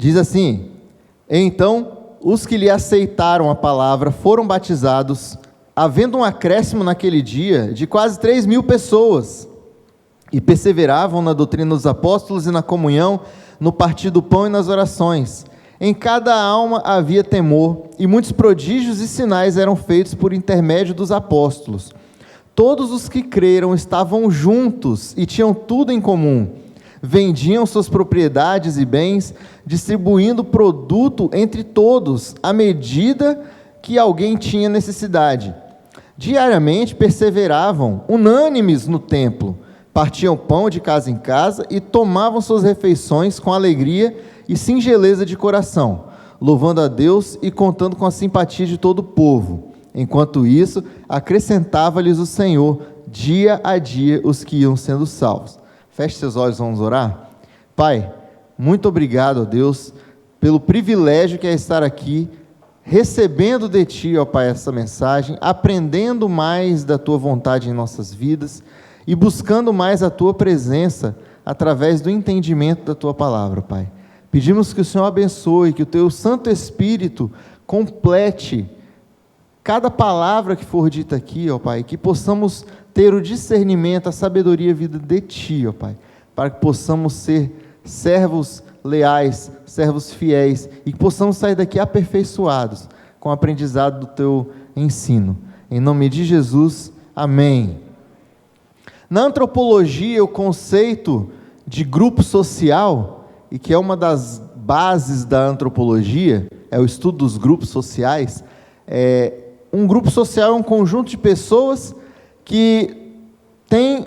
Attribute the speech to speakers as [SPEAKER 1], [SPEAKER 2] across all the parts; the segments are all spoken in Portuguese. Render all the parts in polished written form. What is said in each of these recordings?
[SPEAKER 1] Diz assim: então os que lhe aceitaram a palavra foram batizados, havendo um acréscimo naquele dia de quase 3.000 pessoas, e perseveravam na doutrina dos apóstolos e na comunhão, no partir do pão e nas orações. Em cada alma havia temor, e muitos prodígios e sinais eram feitos por intermédio dos apóstolos. Todos os que creram estavam juntos e tinham tudo em comum. Vendiam suas propriedades e bens, distribuindo o produto entre todos, à medida que alguém tinha necessidade. Diariamente perseveravam, unânimes no templo, partiam pão de casa em casa e tomavam suas refeições com alegria e singeleza de coração, louvando a Deus e contando com a simpatia de todo o povo. Enquanto isso, acrescentava-lhes o Senhor, dia a dia, os que iam sendo salvos. Feche seus olhos, vamos orar? Pai, muito obrigado, ó Deus, pelo privilégio que é estar aqui, recebendo de Ti, ó Pai, essa mensagem, aprendendo mais da Tua vontade em nossas vidas e buscando mais a Tua presença através do entendimento da Tua palavra, Pai. Pedimos que o Senhor abençoe, que o Teu Santo Espírito complete cada palavra que for dita aqui, ó Pai, que possamos ter o discernimento, a sabedoria e a vida de Ti, ó Pai, para que possamos ser servos leais, servos fiéis, e que possamos sair daqui aperfeiçoados com o aprendizado do Teu ensino. Em nome de Jesus, amém. Na antropologia, o conceito de grupo social, e que é uma das bases da antropologia, é o estudo dos grupos sociais. Um grupo social é um conjunto de pessoas que tem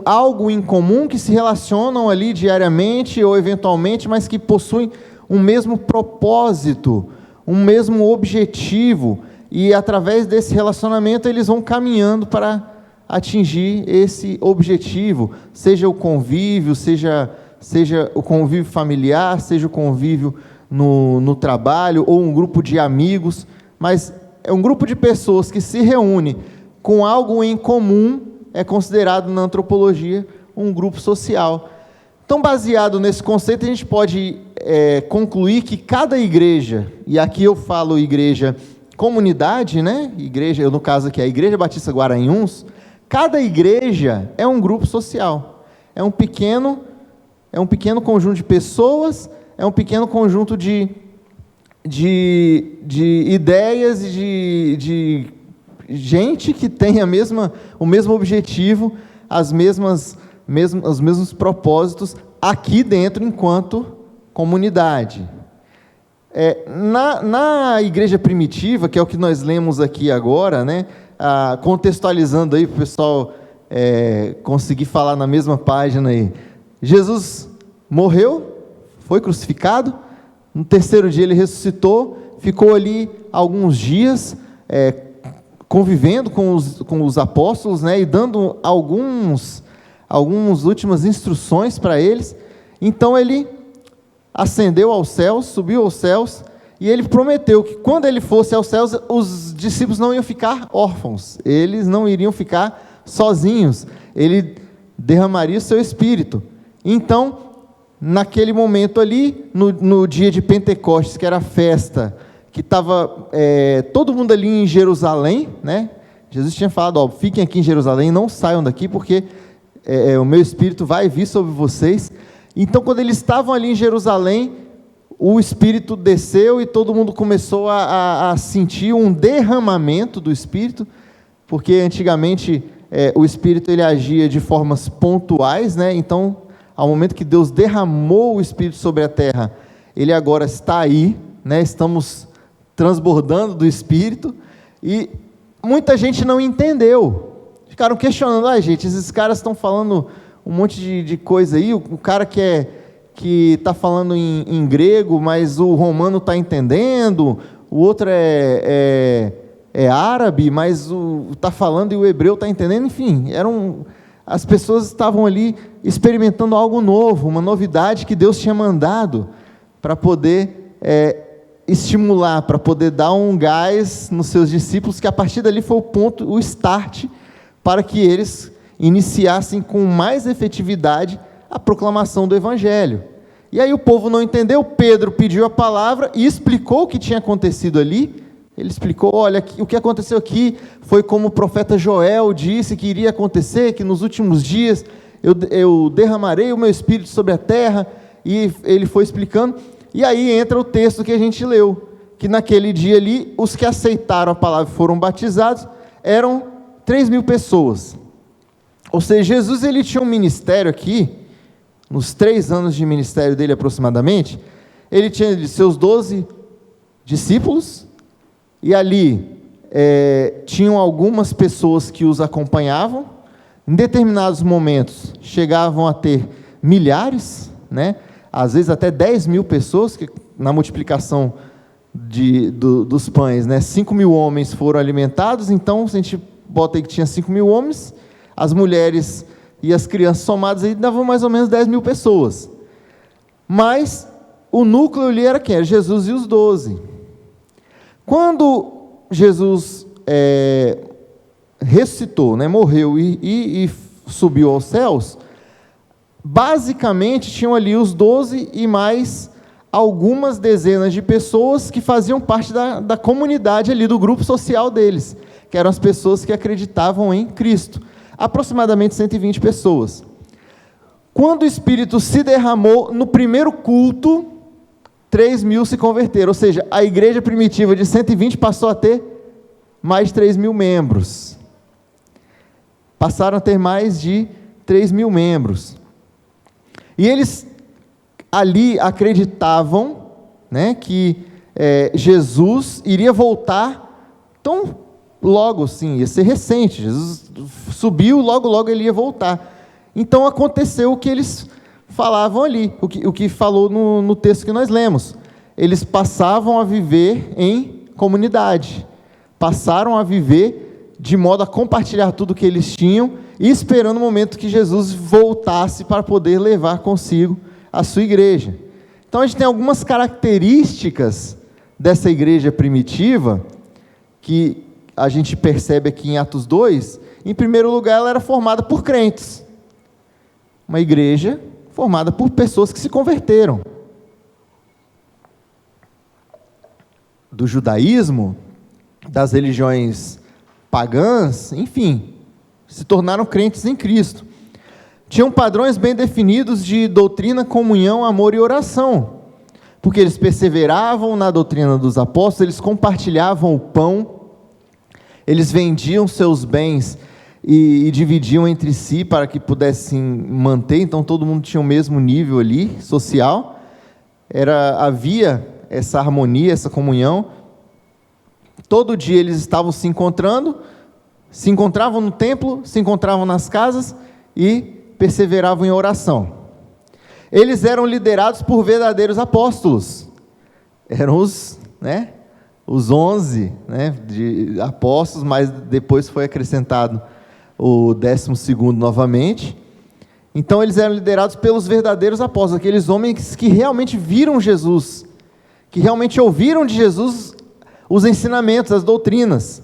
[SPEAKER 1] algo em comum, que se relacionam ali diariamente ou eventualmente, mas que possuem um mesmo propósito, um mesmo objetivo, e através desse relacionamento eles vão caminhando para atingir esse objetivo, seja o convívio, seja o convívio familiar, seja o convívio no trabalho, ou um grupo de amigos, mas é um grupo de pessoas que se reúne com algo em comum, é considerado na antropologia um grupo social. Então, baseado nesse conceito, a gente pode concluir que cada igreja, e aqui eu falo igreja comunidade, né? Igreja, no caso aqui, a Igreja Batista Guaranhuns, cada igreja é um grupo social, é um pequeno conjunto de pessoas, é um pequeno conjunto de ideias e de gente que tem o mesmo objetivo, os mesmos propósitos aqui dentro enquanto comunidade. Na igreja primitiva, que é o que nós lemos aqui agora, né, contextualizando aí para o pessoal conseguir falar na mesma página aí, Jesus morreu, foi crucificado, no terceiro dia ele ressuscitou, ficou ali alguns dias convivendo com os apóstolos, né, e dando algumas últimas instruções para eles. Então ele ascendeu aos céus, subiu aos céus, e ele prometeu que quando ele fosse aos céus, os discípulos não iam ficar órfãos, eles não iriam ficar sozinhos, ele derramaria o seu Espírito. Então, naquele momento ali, no dia de Pentecostes, que era a festa, que estava todo mundo ali em Jerusalém, né? Jesus tinha falado, fiquem aqui em Jerusalém, não saiam daqui, porque o meu Espírito vai vir sobre vocês. Então, quando eles estavam ali em Jerusalém, o Espírito desceu e todo mundo começou a sentir um derramamento do Espírito, porque antigamente o Espírito ele agia de formas pontuais, né? Então, ao momento que Deus derramou o Espírito sobre a terra, ele agora está aí, né? Estamos transbordando do Espírito, e muita gente não entendeu, ficaram questionando, gente, esses caras estão falando um monte de coisa aí, o cara que está falando em grego, mas o romano está entendendo, o outro é árabe, mas está falando e o hebreu está entendendo, enfim, as pessoas estavam ali experimentando algo novo, uma novidade que Deus tinha mandado para poder estimular, para poder dar um gás nos seus discípulos, que a partir dali foi o start, para que eles iniciassem com mais efetividade a proclamação do Evangelho. E aí o povo não entendeu, Pedro pediu a palavra e explicou o que tinha acontecido ali. Ele explicou, olha, o que aconteceu aqui foi como o profeta Joel disse que iria acontecer, que nos últimos dias eu derramarei o meu espírito sobre a terra, e ele foi explicando, e aí entra o texto que a gente leu, que naquele dia ali, os que aceitaram a palavra e foram batizados, eram 3.000 pessoas. Ou seja, Jesus ele tinha um ministério aqui, nos 3 anos de ministério dele aproximadamente, ele tinha de seus 12 discípulos, e ali tinham algumas pessoas que os acompanhavam. Em determinados momentos chegavam a ter milhares, né? Às vezes até 10.000 pessoas, que na multiplicação dos pães, né? 5.000 homens foram alimentados. Então, se a gente bota aí que tinha 5.000 homens, as mulheres e as crianças somadas aí davam mais ou menos 10.000 pessoas. Mas o núcleo ali era quem? Era Jesus e os 12. Quando Jesus ressuscitou, né, morreu e subiu aos céus, basicamente tinham ali os 12 e mais algumas dezenas de pessoas que faziam parte da comunidade ali, do grupo social deles, que eram as pessoas que acreditavam em Cristo, aproximadamente 120 pessoas. Quando o Espírito se derramou no primeiro culto, 3.000 se converteram, ou seja, a igreja primitiva de 120 passou a ter mais de 3.000 membros. Passaram a ter mais de 3.000 membros. E eles ali acreditavam, né, que Jesus iria voltar tão logo, assim, ia ser recente. Jesus subiu, logo ele ia voltar. Então aconteceu o que eles falavam ali, o que falou no texto que nós lemos. Eles passavam a viver em comunidade, passaram a viver de modo a compartilhar tudo que eles tinham, e esperando o momento que Jesus voltasse para poder levar consigo a sua igreja. Então a gente tem algumas características dessa igreja primitiva, que a gente percebe aqui em Atos 2. Em primeiro lugar, ela era formada por crentes, uma igreja formada por pessoas que se converteram do judaísmo, das religiões pagãs, enfim, se tornaram crentes em Cristo. Tinham padrões bem definidos de doutrina, comunhão, amor e oração, porque eles perseveravam na doutrina dos apóstolos, eles compartilhavam o pão, eles vendiam seus bens e dividiam entre si para que pudessem manter. Então todo mundo tinha o mesmo nível ali, social. Havia essa harmonia, essa comunhão. Todo dia eles estavam se encontrando, se encontravam no templo, se encontravam nas casas e perseveravam em oração. Eles eram liderados por verdadeiros apóstolos. Eram os 11, né, de apóstolos, mas depois foi acrescentado o 12º novamente. Então eles eram liderados pelos verdadeiros apóstolos, aqueles homens que realmente viram Jesus, que realmente ouviram de Jesus os ensinamentos, as doutrinas.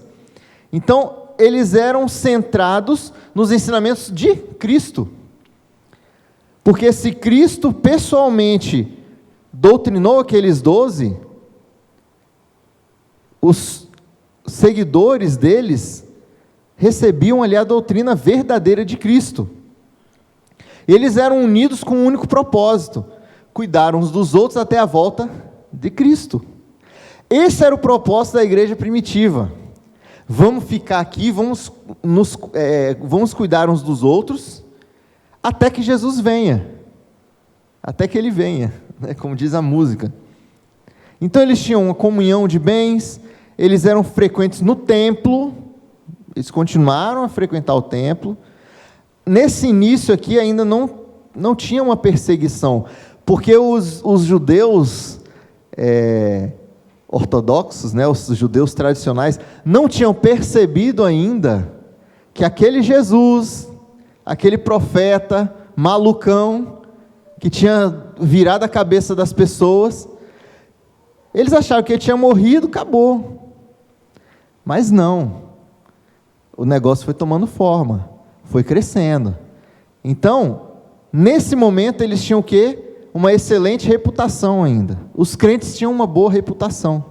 [SPEAKER 1] Então eles eram centrados nos ensinamentos de Cristo, porque se Cristo pessoalmente doutrinou aqueles 12, os seguidores deles recebiam ali a doutrina verdadeira de Cristo. Eles eram unidos com um único propósito: cuidar uns dos outros até a volta de Cristo. Esse era o propósito da igreja primitiva. Vamos ficar aqui, vamos cuidar uns dos outros, até que Jesus venha. Até que Ele venha, né, como diz a música. Então eles tinham uma comunhão de bens, eles eram frequentes no templo, eles continuaram a frequentar o templo. Nesse início aqui ainda não tinha uma perseguição, porque os judeus ortodoxos, né, os judeus tradicionais, não tinham percebido ainda que aquele Jesus, aquele profeta malucão, que tinha virado a cabeça das pessoas, eles acharam que ele tinha morrido, acabou. Mas não, o negócio foi tomando forma, foi crescendo. Então, nesse momento eles tinham o quê? uma excelente reputação ainda. Os crentes tinham uma boa reputação.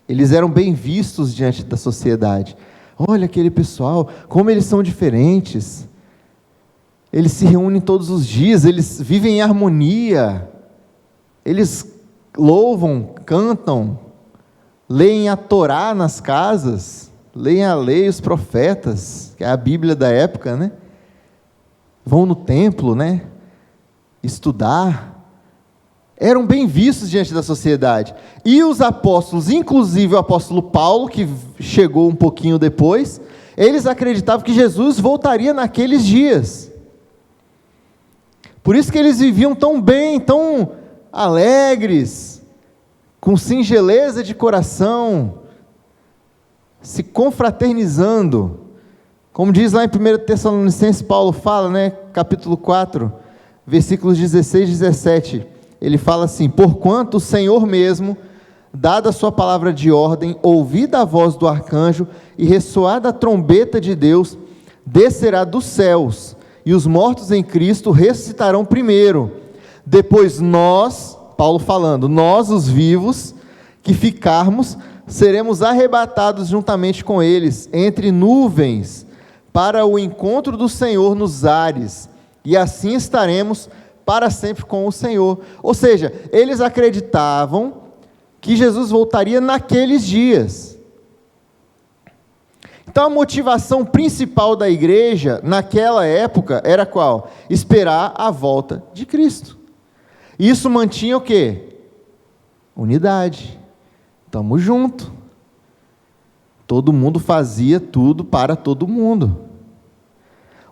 [SPEAKER 1] Eles eram bem vistos diante da sociedade. Olha aquele pessoal, como eles são diferentes. Eles se reúnem todos os dias, eles vivem em harmonia. Eles louvam, cantam, leem a Torá nas casas, leem a lei e os profetas, que é a Bíblia da época, né? Vão no templo, né? Estudar. Eram bem vistos diante da sociedade. E os apóstolos, inclusive o apóstolo Paulo, que chegou um pouquinho depois, eles acreditavam que Jesus voltaria naqueles dias. Por isso que eles viviam tão bem, tão alegres, com singeleza de coração, se confraternizando. Como diz lá em 1 Tessalonicenses, Paulo fala, né, capítulo 4, versículos 16 e 17, ele fala assim: porquanto o Senhor mesmo, dada a sua palavra de ordem, ouvida a voz do arcanjo e ressoada a trombeta de Deus, descerá dos céus, e os mortos em Cristo ressuscitarão primeiro. Depois nós, Paulo falando, nós os vivos, que ficarmos, seremos arrebatados juntamente com eles, entre nuvens, para o encontro do Senhor nos ares, e assim estaremos para sempre com o Senhor. Ou seja, eles acreditavam que Jesus voltaria naqueles dias. Então a motivação principal da igreja naquela época era qual? Esperar a volta de Cristo. Isso mantinha o quê? Unidade. Estamos juntos. Todo mundo fazia tudo para todo mundo.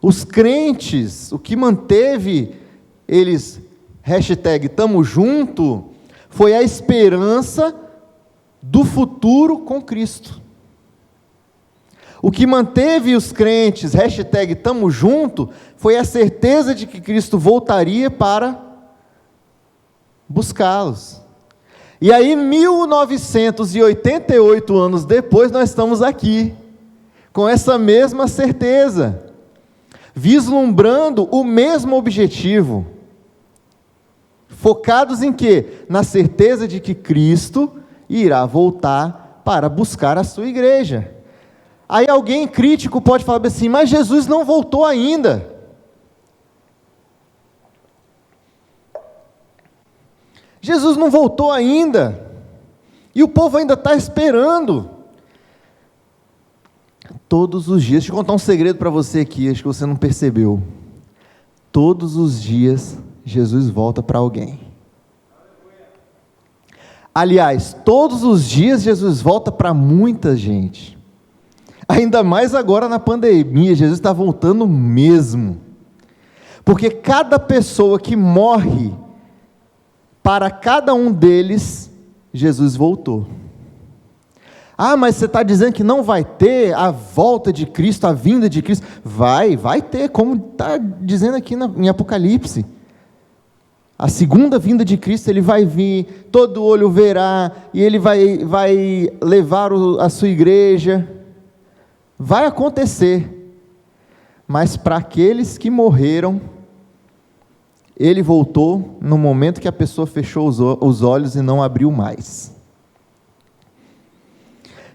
[SPEAKER 1] Os crentes, o que manteve eles, #tamo junto, foi a esperança do futuro com Cristo. O que manteve os crentes, #tamo junto, foi a certeza de que Cristo voltaria para buscá-los. E aí, 1988 anos depois, nós estamos aqui, com essa mesma certeza, vislumbrando o mesmo objetivo, focados em quê? Na certeza de que Cristo irá voltar para buscar a sua igreja. Aí alguém crítico pode falar assim: mas Jesus não voltou ainda. Jesus não voltou ainda, e o povo ainda está esperando. Todos os dias, deixa eu contar um segredo para você aqui, acho que você não percebeu. Todos os dias, Jesus volta para alguém. Aliás, todos os dias, Jesus volta para muita gente. Ainda mais agora na pandemia, Jesus está voltando mesmo. Porque cada pessoa que morre, para cada um deles, Jesus voltou. Ah, mas você está dizendo que não vai ter a volta de Cristo, a vinda de Cristo? Vai ter, como está dizendo aqui em Apocalipse. A segunda vinda de Cristo, Ele vai vir, todo olho verá, e Ele vai levar a sua igreja. Vai acontecer. Mas para aqueles que morreram, Ele voltou no momento que a pessoa fechou os olhos e não abriu mais.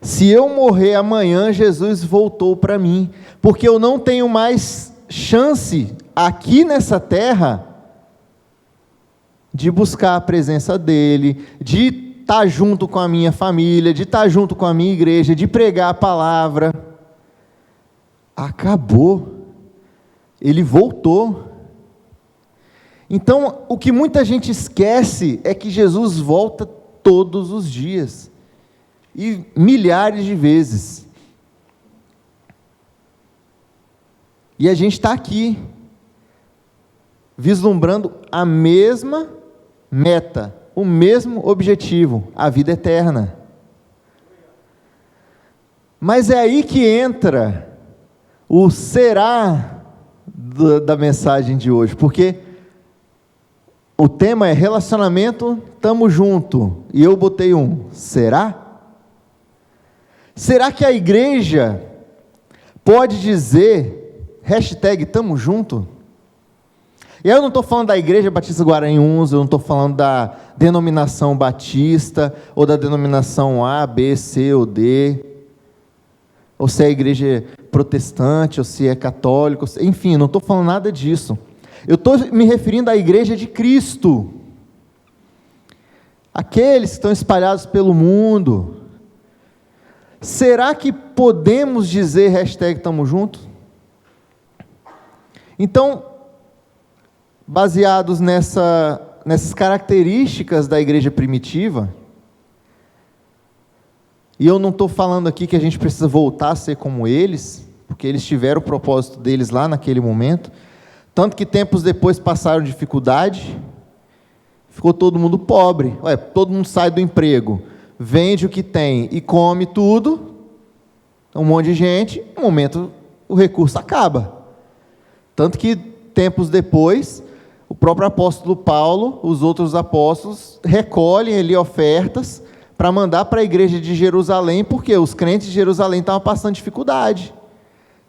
[SPEAKER 1] Se eu morrer amanhã, Jesus voltou para mim, porque eu não tenho mais chance aqui nessa terra de buscar a presença dEle, de estar junto com a minha família, de estar junto com a minha igreja, de pregar a palavra. Acabou. Ele voltou. Então, o que muita gente esquece é que Jesus volta todos os dias. E milhares de vezes. E a gente está aqui, vislumbrando a mesma meta, o mesmo objetivo, a vida eterna. Mas é aí que entra o será da mensagem de hoje, porque o tema é relacionamento, tamo junto, e eu botei será? Será que a igreja pode dizer, #tamo junto? E aí eu não estou falando da Igreja Batista Guaranhuns, eu não estou falando da denominação batista, ou da denominação A, B, C ou D, ou se é igreja protestante, ou se é católico, enfim, não estou falando nada disso. Eu estou me referindo à Igreja de Cristo. Aqueles que estão espalhados pelo mundo. Será que podemos dizer #tamo junto? Então, baseados nessas características da igreja primitiva, e eu não estou falando aqui que a gente precisa voltar a ser como eles, porque eles tiveram o propósito deles lá naquele momento, tanto que tempos depois passaram dificuldade, ficou todo mundo pobre. Todo mundo sai do emprego, vende o que tem e come tudo, um monte de gente, no momento o recurso acaba. Tanto que tempos depois, o próprio apóstolo Paulo, os outros apóstolos, recolhem ali ofertas para mandar para a igreja de Jerusalém, porque os crentes de Jerusalém estavam passando dificuldade.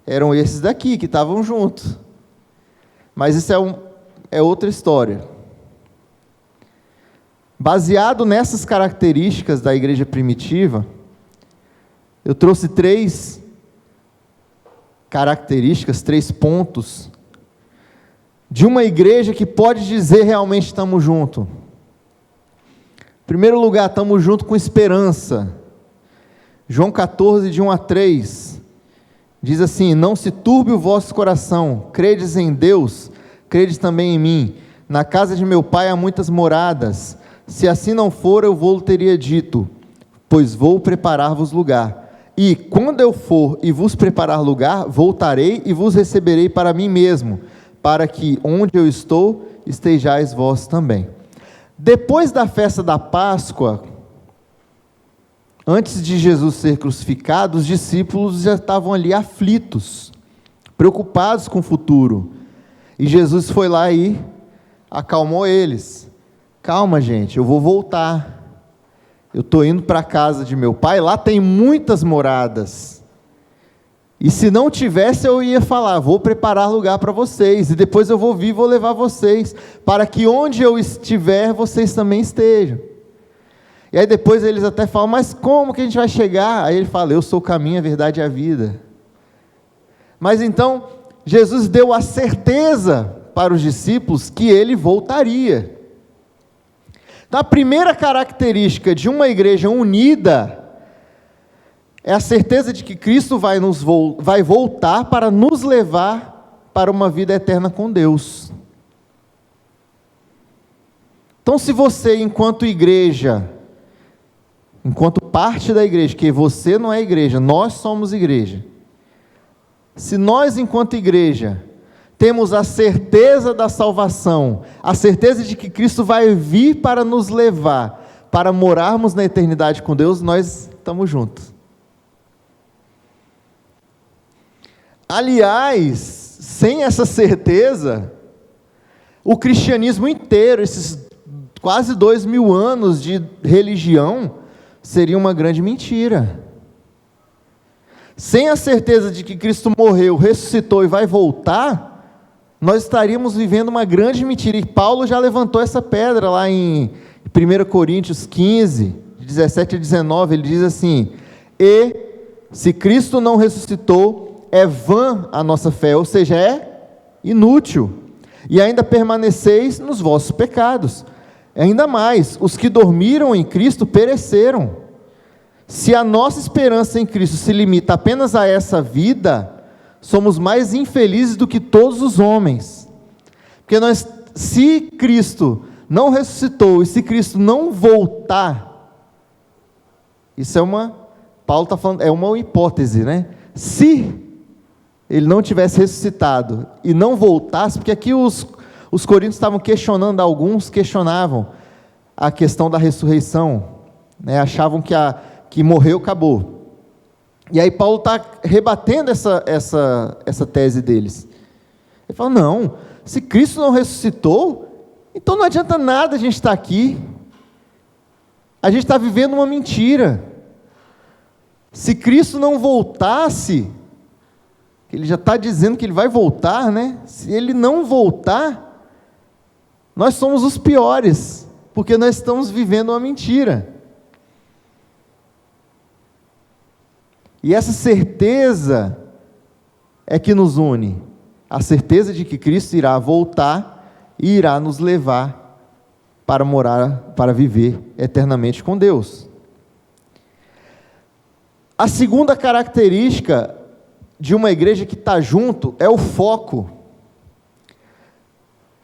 [SPEAKER 1] Eram esses daqui que estavam juntos. Mas isso é outra história. Baseado nessas características da igreja primitiva, eu trouxe 3 características, 3 pontos, de uma igreja que pode dizer realmente estamos juntos. Em primeiro lugar, estamos juntos com esperança. João 14, de 1 a 3, diz assim: não se turbe o vosso coração, credes em Deus, credes também em mim. Na casa de meu pai há muitas moradas, se assim não for, eu vou teria dito, pois vou preparar-vos lugar. E quando eu for e vos preparar lugar, voltarei e vos receberei para mim mesmo, para que onde eu estou, estejais vós também. Depois da festa da Páscoa, antes de Jesus ser crucificado, os discípulos já estavam ali aflitos, preocupados com o futuro. E Jesus foi lá e acalmou eles. Calma, gente, eu vou voltar. Eu estou indo para a casa de meu pai, lá tem muitas moradas. E se não tivesse, eu ia falar, vou preparar lugar para vocês, e depois eu vou vir e vou levar vocês, para que onde eu estiver, vocês também estejam. E aí depois eles até falam, mas como que a gente vai chegar? Aí ele fala, eu sou o caminho, a verdade e a vida. Mas então, Jesus deu a certeza para os discípulos que ele voltaria. Então, a primeira característica de uma igreja unida é a certeza de que Cristo vai voltar para nos levar para uma vida eterna com Deus. Então, se você, enquanto igreja, enquanto parte da igreja, que você não é igreja, nós somos igreja. Se nós, enquanto igreja, temos a certeza da salvação, a certeza de que Cristo vai vir para nos levar, para morarmos na eternidade com Deus, nós estamos juntos. Aliás, sem essa certeza, o cristianismo inteiro, esses quase 2000 anos de religião, seria uma grande mentira. Sem a certeza de que Cristo morreu, ressuscitou e vai voltar, nós estaríamos vivendo uma grande mentira. E Paulo já levantou essa pedra lá em 1 Coríntios 15, 17 a 19, ele diz assim: e se Cristo não ressuscitou, é vã a nossa fé, ou seja, é inútil, e ainda permaneceis nos vossos pecados. Ainda mais, os que dormiram em Cristo pereceram. Se a nossa esperança em Cristo se limita apenas a essa vida, somos mais infelizes do que todos os homens, porque se Cristo não ressuscitou, e se Cristo não voltar, isso Paulo está falando, é uma hipótese, né? Se ele não tivesse ressuscitado, e não voltasse, porque aqui os coríntios estavam questionando, alguns questionavam a questão da ressurreição, né? Achavam que morreu, acabou. E aí Paulo está rebatendo essa tese deles. Ele fala, não, se Cristo não ressuscitou, então não adianta nada a gente estar aqui. A gente está vivendo uma mentira. Se Cristo não voltasse, ele já está dizendo que ele vai voltar, né? Se ele não voltar, nós somos os piores, porque nós estamos vivendo uma mentira. E essa certeza é que nos une, a certeza de que Cristo irá voltar e irá nos levar para morar, para viver eternamente com Deus. A segunda característica de uma igreja que está junto é o foco.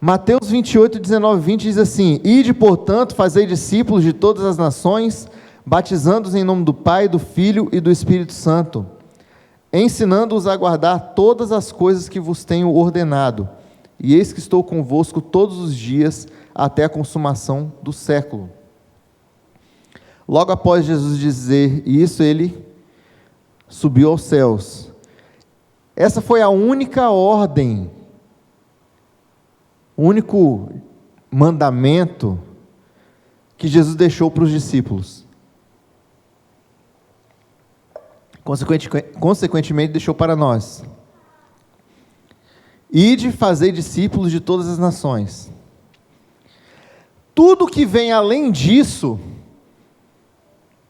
[SPEAKER 1] Mateus 28, 19 e 20 diz assim: Ide, portanto, fazei discípulos de todas as nações, batizando-os em nome do Pai, do Filho e do Espírito Santo, ensinando-os a guardar todas as coisas que vos tenho ordenado, e eis que estou convosco todos os dias, até a consumação do século. Logo após Jesus dizer isso, ele subiu aos céus. Essa foi a única ordem, o único mandamento que Jesus deixou para os discípulos. Consequentemente, deixou para nós. Ide, fazei discípulos de todas as nações. Tudo que vem além disso,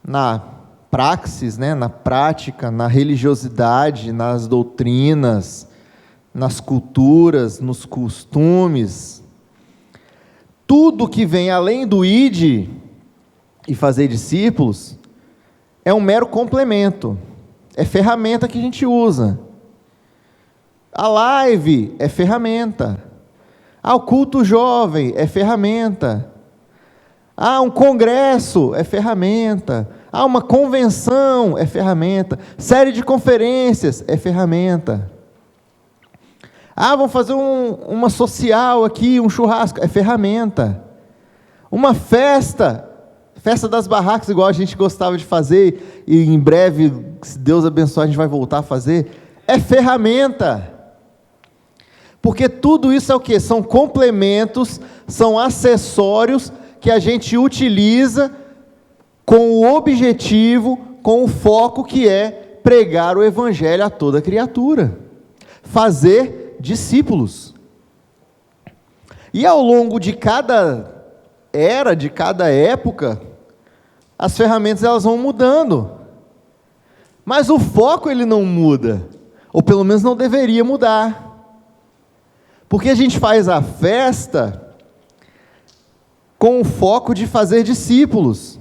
[SPEAKER 1] na praxis, na prática, na religiosidade, nas doutrinas, nas culturas, nos costumes, tudo que vem além do ide e fazer discípulos, é um mero complemento, é ferramenta que a gente usa. A live é ferramenta, o culto jovem é ferramenta, um congresso é ferramenta, uma convenção é ferramenta, série de conferências é ferramenta. Vamos fazer uma social aqui, um churrasco, é ferramenta. Uma festa das barracas, igual a gente gostava de fazer, e em breve, se Deus abençoar, a gente vai voltar a fazer, é ferramenta. Porque tudo isso é o quê? São complementos, são acessórios que a gente utiliza com o objetivo, com o foco que é pregar o evangelho a toda criatura, fazer discípulos. E ao longo de cada era, de cada época, as ferramentas elas vão mudando, mas o foco ele não muda, ou pelo menos não deveria mudar, porque a gente faz a festa com o foco de fazer discípulos.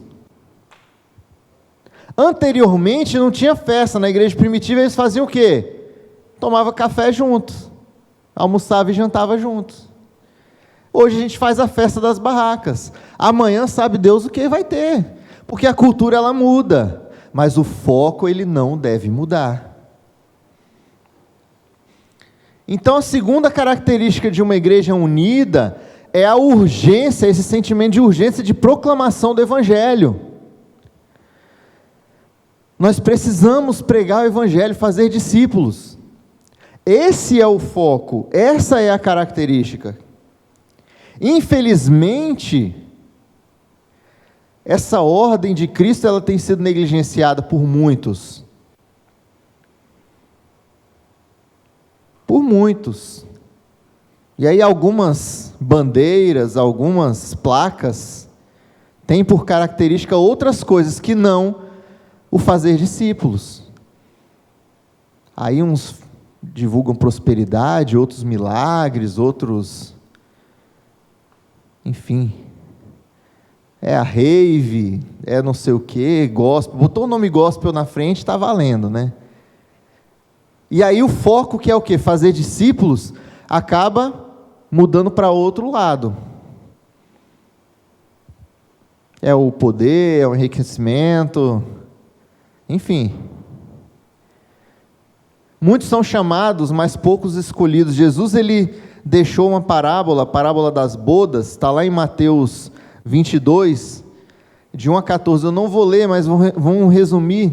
[SPEAKER 1] Anteriormente não tinha festa, na igreja primitiva eles faziam o quê? Tomava café juntos, almoçava e jantava juntos. Hoje a gente faz a festa das barracas, amanhã sabe Deus o que vai ter, porque a cultura ela muda, mas o foco ele não deve mudar. Então a segunda característica de uma igreja unida é a urgência, esse sentimento de urgência de proclamação do evangelho. Nós precisamos pregar o evangelho, fazer discípulos. Esse é o foco, essa é a característica. Infelizmente, essa ordem de Cristo ela tem sido negligenciada por muitos. Por muitos. E aí algumas bandeiras, algumas placas, têm por característica outras coisas que não o fazer discípulos. Aí uns divulgam prosperidade, outros milagres, outros... Enfim, é a rave, é não sei o que, gospel, botou o nome gospel na frente, está valendo, né? E aí o foco que é o quê? Fazer discípulos, acaba mudando para outro lado. É o poder, é o enriquecimento, enfim. Muitos são chamados, mas poucos escolhidos. Jesus, ele deixou uma parábola, a parábola das bodas, está lá em Mateus 22, de 1 a 14, eu não vou ler, mas vamos resumir,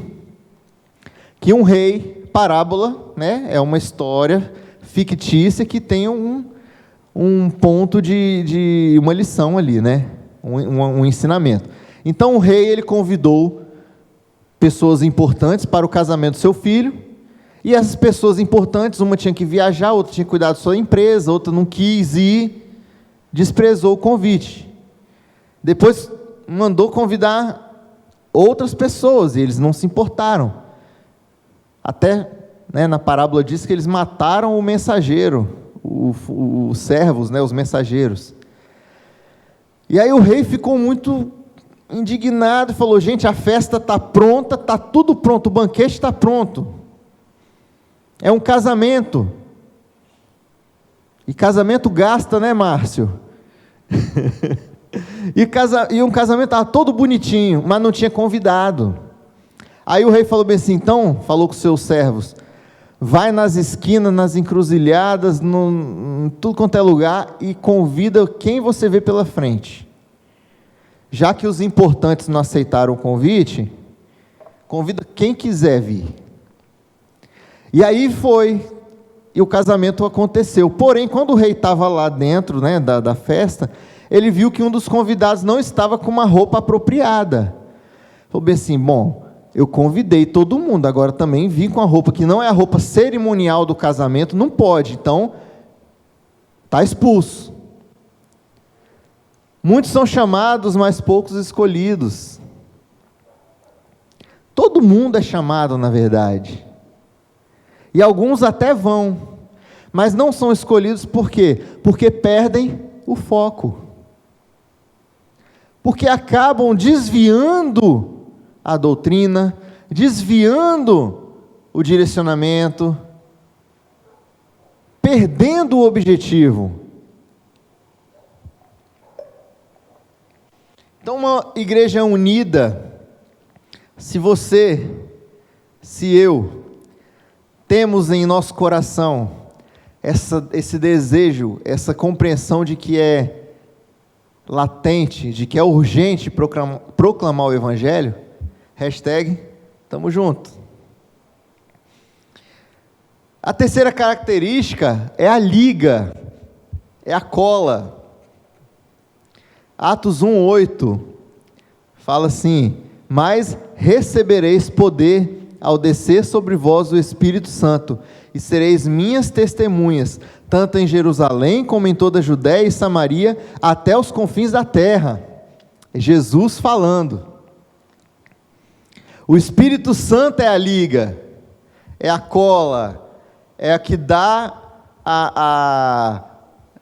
[SPEAKER 1] que um rei, parábola, é uma história fictícia que tem um ponto de uma lição ali, um ensinamento. Então o rei, ele convidou pessoas importantes para o casamento do seu filho, e essas pessoas importantes, uma tinha que viajar, outra tinha que cuidar da sua empresa, outra não quis ir. desprezou o convite. Depois mandou convidar outras pessoas, e eles não se importaram. Até, na parábola diz que eles mataram o mensageiro, os servos, os mensageiros. E aí o rei ficou muito indignado e falou: gente, a festa está pronta, está tudo pronto, o banquete está pronto. É um casamento. E casamento gasta, né, Márcio? E um casamento estava todo bonitinho, mas não tinha convidado. Aí o rei falou bem assim, então, falou com os seus servos: vai nas esquinas, nas encruzilhadas, em tudo quanto é lugar, e convida quem você vê pela frente. Já que os importantes não aceitaram o convite, convida quem quiser vir. E aí foi, e o casamento aconteceu. Porém, quando o rei estava lá dentro, da festa, ele viu que um dos convidados não estava com uma roupa apropriada. Falou bem assim: bom, eu convidei todo mundo, agora também vim com a roupa que não é a roupa cerimonial do casamento, não pode, então está expulso. Muitos são chamados, mas poucos escolhidos. Todo mundo é chamado, na verdade. E alguns até vão, mas não são escolhidos por quê? Porque perdem o foco. Porque acabam desviando a doutrina, desviando o direcionamento, perdendo o objetivo. Então, uma igreja unida, se você, se eu, temos em nosso coração esse desejo, essa compreensão de que é latente, de que é urgente proclamar o Evangelho, #tamo junto. A terceira característica é a liga, é a cola. Atos 1:8 fala assim: mas recebereis poder ao descer sobre vós o Espírito Santo, e sereis minhas testemunhas, tanto em Jerusalém como em toda a Judéia e Samaria, até os confins da terra. Jesus falando. O Espírito Santo é a liga, é a cola, é a que dá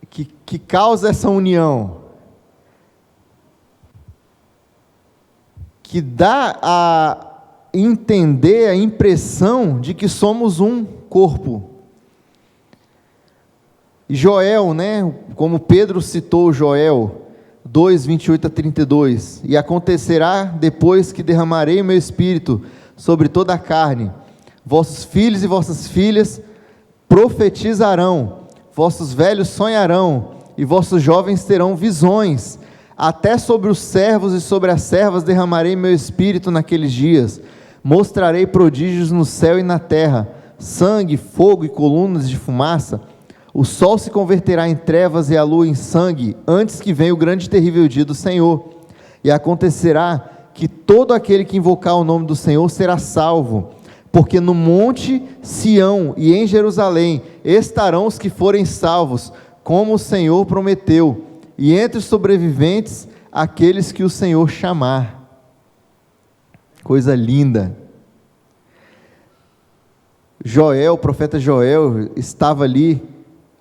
[SPEAKER 1] que causa essa união, que dá a entender, a impressão de que somos um corpo. Joel, como Pedro citou Joel 2:28-32, e acontecerá depois que derramarei o meu espírito sobre toda a carne, vossos filhos e vossas filhas profetizarão, vossos velhos sonharão, e vossos jovens terão visões, até sobre os servos e sobre as servas derramarei meu espírito naqueles dias, mostrarei prodígios no céu e na terra, sangue, fogo e colunas de fumaça. O sol se converterá em trevas e a lua em sangue, antes que venha o grande e terrível dia do Senhor. E acontecerá que todo aquele que invocar o nome do Senhor será salvo, porque no monte Sião e em Jerusalém estarão os que forem salvos, como o Senhor prometeu, e entre os sobreviventes, aqueles que o Senhor chamar. Coisa linda. Joel, o profeta Joel, estava ali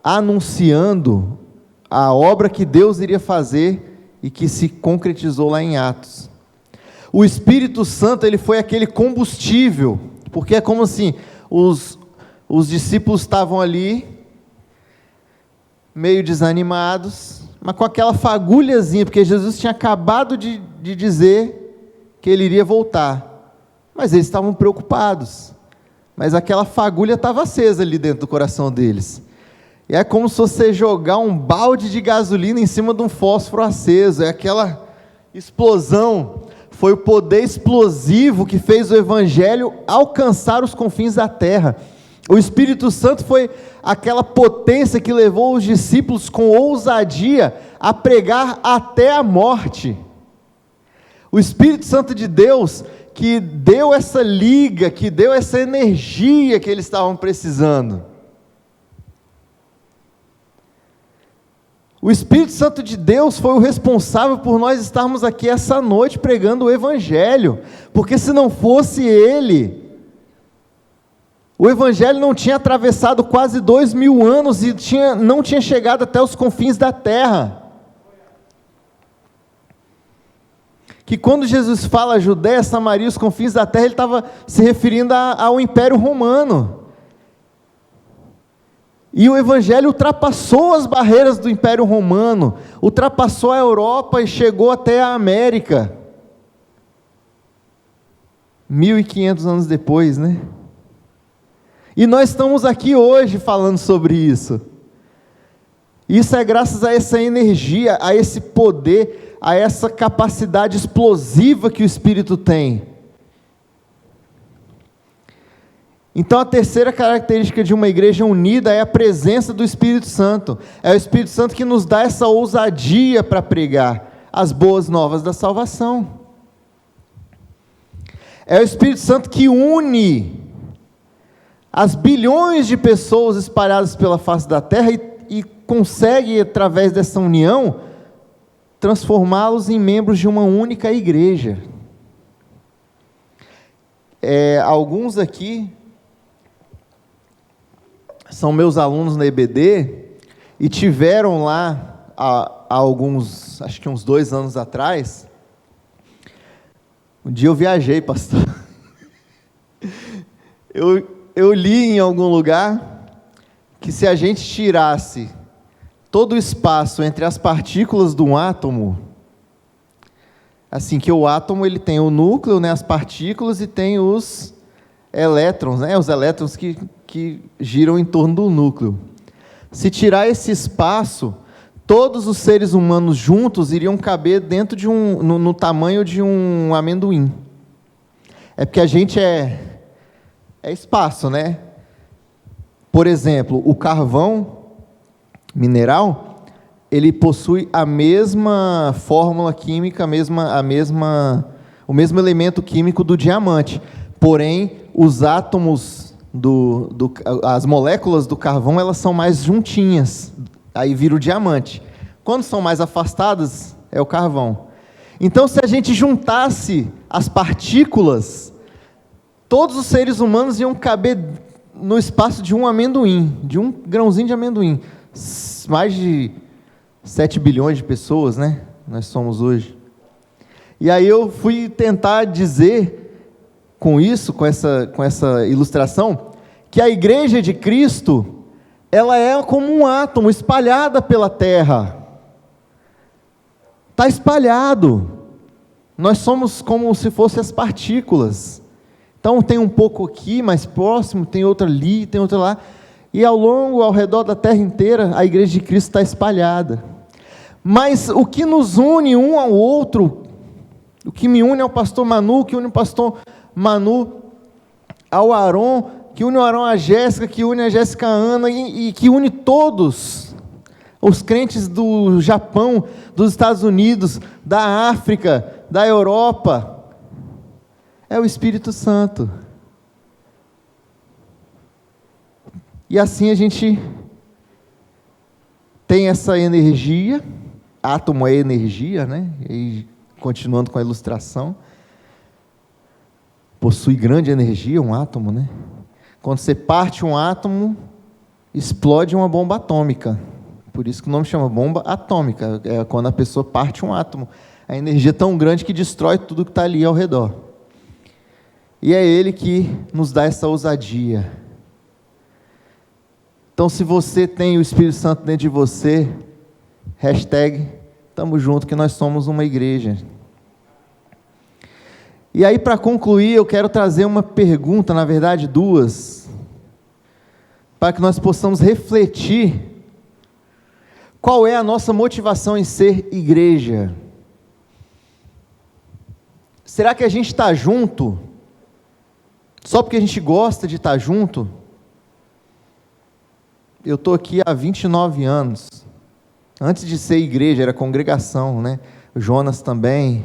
[SPEAKER 1] anunciando a obra que Deus iria fazer e que se concretizou lá em Atos. O Espírito Santo, ele foi aquele combustível, porque é como assim, os discípulos estavam ali, meio desanimados, mas com aquela fagulhazinha, porque Jesus tinha acabado de dizer que ele iria voltar, mas eles estavam preocupados, mas aquela fagulha estava acesa ali dentro do coração deles. E é como se você jogar um balde de gasolina em cima de um fósforo aceso, é aquela explosão. Foi o poder explosivo que fez o Evangelho alcançar os confins da terra. O Espírito Santo foi aquela potência que levou os discípulos com ousadia a pregar até a morte. O Espírito Santo de Deus que deu essa liga, que deu essa energia que eles estavam precisando. O Espírito Santo de Deus foi o responsável por nós estarmos aqui essa noite pregando o Evangelho, porque se não fosse Ele, o Evangelho não tinha atravessado quase 2000 anos e não tinha chegado até os confins da terra. Que quando Jesus fala Judéia, Samaria, os confins da terra, Ele estava se referindo ao Império Romano. E o Evangelho ultrapassou as barreiras do Império Romano, ultrapassou a Europa e chegou até a América. 1500 anos depois, né? E nós estamos aqui hoje falando sobre isso. Isso é graças a essa energia, a esse poder, a essa capacidade explosiva que o Espírito tem. Então a terceira característica de uma igreja unida é a presença do Espírito Santo. É o Espírito Santo que nos dá essa ousadia para pregar as boas novas da salvação. É o Espírito Santo que une as bilhões de pessoas espalhadas pela face da terra e consegue, através dessa união, transformá-los em membros de uma única igreja. Alguns aqui são meus alunos na EBD e tiveram lá há alguns, acho que uns 2 anos atrás. Um dia eu viajei, pastor. Eu li em algum lugar que se a gente tirasse todo o espaço entre as partículas de um átomo, assim que o átomo ele tem o núcleo, né, as partículas, e tem os elétrons, né, os elétrons que giram em torno do núcleo. Se tirar esse espaço, todos os seres humanos juntos iriam caber dentro de no tamanho de um amendoim. É porque a gente é espaço, né? Por exemplo, o carvão mineral, ele possui a mesma fórmula química, o mesmo elemento químico do diamante. Porém, os átomos as moléculas do carvão, elas são mais juntinhas, aí vira o diamante. Quando são mais afastadas, é o carvão. Então, se a gente juntasse as partículas, todos os seres humanos iam caber no espaço de um amendoim, de um grãozinho de amendoim. Mais de 7 bilhões de pessoas, né? Nós somos hoje. E aí eu fui tentar dizer com essa ilustração, que a igreja de Cristo, ela é como um átomo espalhada pela terra. Está espalhado. Nós somos como se fossem as partículas. Então tem um pouco aqui, mais próximo, tem outro ali, tem outro lá. E ao redor da terra inteira, a igreja de Cristo está espalhada. Mas o que nos une um ao outro, o que me une ao pastor Manu, o que une o pastor Manu ao Aron, que une o Aron à Jéssica, que une a Jéssica à Ana, e que une todos os crentes do Japão, dos Estados Unidos, da África, da Europa, é o Espírito Santo. E assim a gente tem essa energia, átomo é energia, né? E continuando com a ilustração, possui grande energia, um átomo, né? Quando você parte um átomo, explode uma bomba atômica. Por isso que o nome chama bomba atômica. É quando a pessoa parte um átomo. A energia é tão grande que destrói tudo que está ali ao redor. E é Ele que nos dá essa ousadia. Então, se você tem o Espírito Santo dentro de você, #tamo junto, que nós somos uma igreja. E aí, para concluir, eu quero trazer uma pergunta, na verdade 2, para que nós possamos refletir qual é a nossa motivação em ser igreja. Será que a gente está junto só porque a gente gosta de estar junto? Eu estou aqui há 29 anos. Antes de ser igreja, era congregação, né? O Jonas também.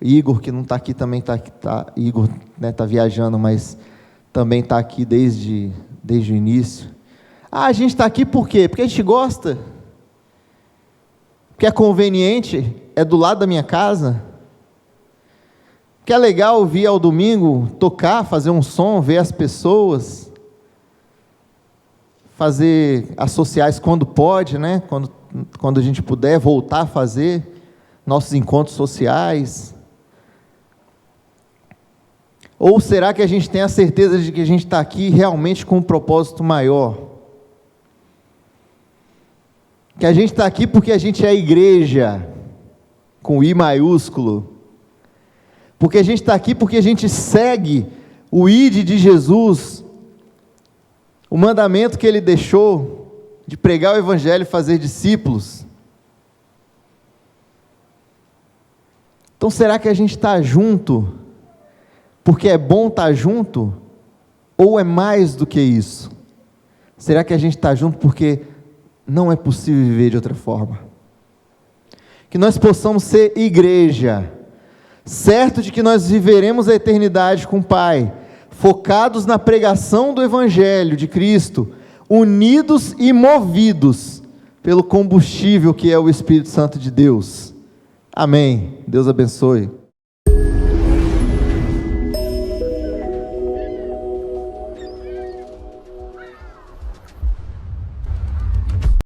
[SPEAKER 1] Igor, que não está aqui, também está aqui. Igor, né, está viajando, mas também está aqui desde o início. A gente está aqui por quê? Porque a gente gosta. porque é conveniente, é do lado da minha casa, que é legal vir ao domingo, tocar, fazer um som, ver as pessoas, fazer as sociais quando pode, né? Quando a gente puder voltar a fazer nossos encontros sociais. Ou será que a gente tem a certeza de que a gente está aqui realmente com um propósito maior? Que a gente está aqui porque a gente é a igreja, com I maiúsculo. Porque a gente está aqui porque a gente segue o ID de Jesus, o mandamento que Ele deixou de pregar o Evangelho e fazer discípulos. Então será que a gente está junto porque é bom estar junto? Ou é mais do que isso? Será que a gente está junto porque não é possível viver de outra forma? Que nós possamos ser igreja, certo de que nós viveremos a eternidade com o Pai, focados na pregação do Evangelho de Cristo, unidos e movidos pelo combustível que é o Espírito Santo de Deus. Amém. Deus abençoe.